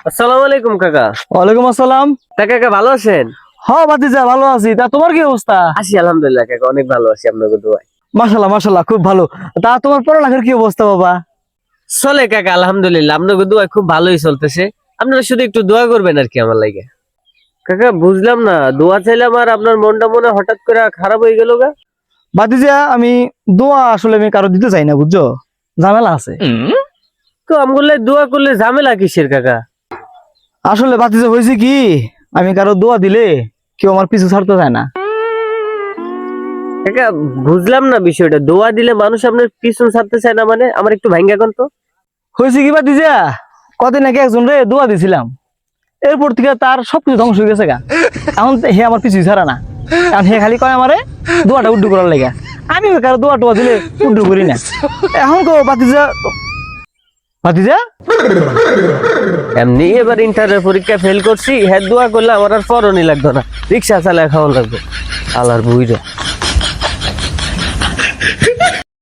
আসসালামু আলাইকুম কাকা। ওয়ালাইকুম আসসালাম। তা কাকা ভালো আছেন? হ্যাঁ ভাতিজা, ভালো আছি। তা তোমার কি অবস্থা? আছি আলহামদুলিল্লাহ কাকা, অনেক ভালো আছি আপনাকে দোয়ায়। মাশাআল্লাহ মাশাআল্লাহ, খুব ভালো। তা তোমার পড়ালেখার কি অবস্থা বাবা? চলে কাকা আলহামদুলিল্লাহ, আপনাকে দোয়ায় খুব ভালোই চলতেছে। আপনারা শুধু একটু দোয়া করবেন আর কি আমার লাগে। কাকা বুঝলাম না, দোয়া চাইলাম আর আপনার মনটা মনে হঠাৎ করে খারাপ হয়ে গেল গা? ভাতিজা, আমি দোয়া আসলে আমি কারো দিতে চাই না, বুঝছো? ঝামেলা আছে। তো আমগুলো দোয়া করলে ঝামেলা কিসের কাকা? আসলে ভাতিজা হয়েছে কি, আমি কারো দোয়া দিলে কেউ আমার পিছু ছাড়তে চায় না। কাকা বুঝলাম না বিষয়টা, দোয়া দিলে মানুষ আপনার পিছন ছাড়তে চায় না মানে? আমার একটু ভাঙ্গা কোন তো। হয়েছে কি ভাতিজা, কদিন আগে একজন রে দোয়া দিছিলাম, এরপর থেকে তার সবকিছু ধ্বংস হয়ে গেছে গা। এখন হে আমার পিছু ছাড়া না, এখন হে খালি কয় আমারে দোয়াটা উড্ডু করার লেগা। আমি কারো দোয়া টোয়া দিলে উড্ডু করি না। এখন কো ভাতিজা, ভাতিজা এমনি এবার ইন্টারের পরীক্ষা ফেল করছি, হ্যাঁ দোয়া করলে আমার আর পরনই লাগতো না, রিক্সা চালায় খাওয়া লাগবে। আল্লাহর বুইরা।